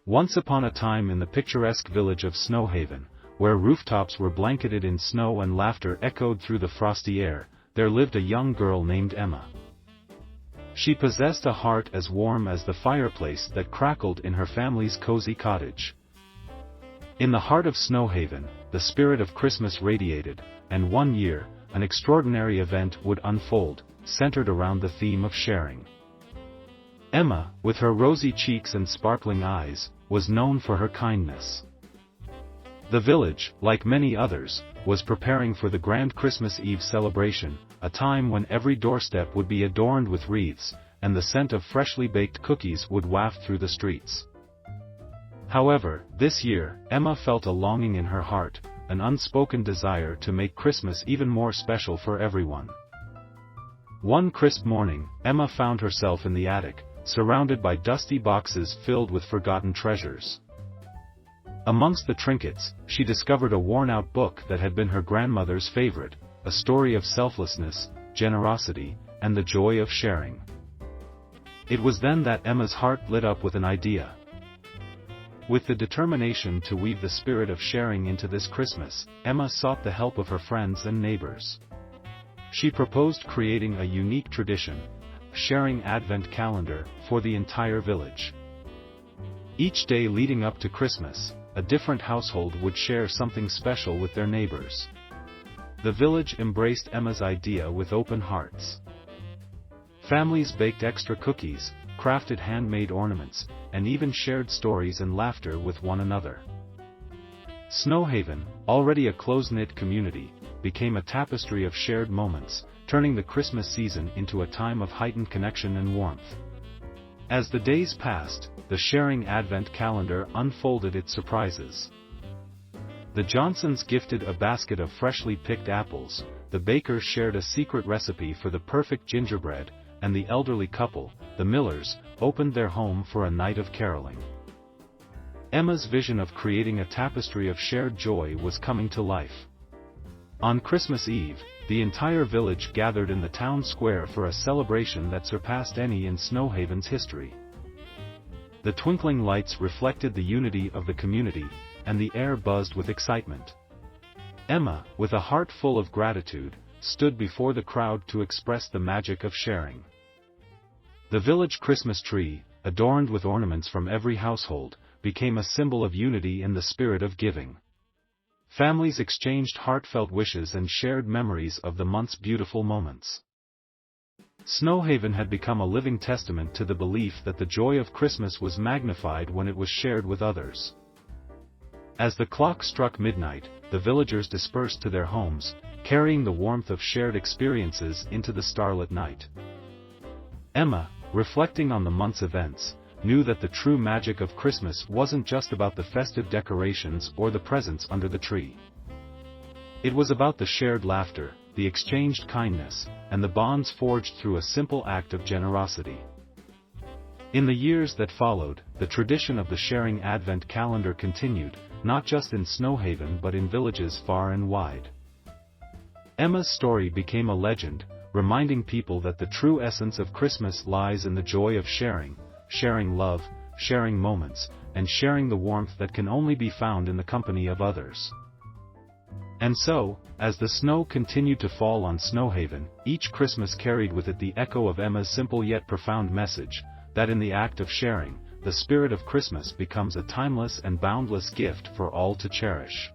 Once upon a time in the picturesque village of Snowhaven, where rooftops were blanketed in snow and laughter echoed through the frosty air, there lived a young girl named Emma. She possessed a heart as warm as the fireplace that crackled in her family's cozy cottage. In the heart of Snowhaven, the spirit of Christmas radiated, and one year, an extraordinary event would unfold, centered around the theme of sharing. Emma, with her rosy cheeks and sparkling eyes, was known for her kindness. The village, like many others, was preparing for the grand Christmas Eve celebration, a time when every doorstep would be adorned with wreaths, and the scent of freshly baked cookies would waft through the streets. However, this year, Emma felt a longing in her heart, an unspoken desire to make Christmas even more special for everyone. One crisp morning, Emma found herself in the attic, surrounded by dusty boxes filled with forgotten treasures. Amongst the trinkets, she discovered a worn-out book that had been her grandmother's favorite, a story of selflessness, generosity, and the joy of sharing. It was then that Emma's heart lit up with an idea. With the determination to weave the spirit of sharing into this Christmas, Emma sought the help of her friends and neighbors. She proposed creating a unique tradition, a sharing advent calendar, for the entire village. Each day leading up to Christmas, a different household would share something special with their neighbors. The village embraced Emma's idea with open hearts. Families baked extra cookies, crafted handmade ornaments, and even shared stories and laughter with one another. Snowhaven, already a close-knit community, became a tapestry of shared moments, turning the Christmas season into a time of heightened connection and warmth. As the days passed, the sharing advent calendar unfolded its surprises. The Johnsons gifted a basket of freshly picked apples, the bakers shared a secret recipe for the perfect gingerbread, and the elderly couple, the Millers, opened their home for a night of caroling. Emma's vision of creating a tapestry of shared joy was coming to life. On Christmas Eve, the entire village gathered in the town square for a celebration that surpassed any in Snowhaven's history. The twinkling lights reflected the unity of the community, and the air buzzed with excitement. Emma, with a heart full of gratitude, stood before the crowd to express the magic of sharing. The village Christmas tree, adorned with ornaments from every household, became a symbol of unity in the spirit of giving. Families exchanged heartfelt wishes and shared memories of the month's beautiful moments. Snowhaven had become a living testament to the belief that the joy of Christmas was magnified when it was shared with others. As the clock struck midnight, the villagers dispersed to their homes, carrying the warmth of shared experiences into the starlit night. Emma, reflecting on the month's events, knew that the true magic of Christmas wasn't just about the festive decorations or the presents under the tree. It was about the shared laughter, the exchanged kindness, and the bonds forged through a simple act of generosity. In the years that followed, the tradition of the sharing advent calendar continued, not just in Snowhaven but in villages far and wide. Emma's story became a legend, reminding people that the true essence of Christmas lies in the joy of sharing, sharing love, sharing moments, and sharing the warmth that can only be found in the company of others. And so, as the snow continued to fall on Snowhaven, each Christmas carried with it the echo of Emma's simple yet profound message, that in the act of sharing, the spirit of Christmas becomes a timeless and boundless gift for all to cherish.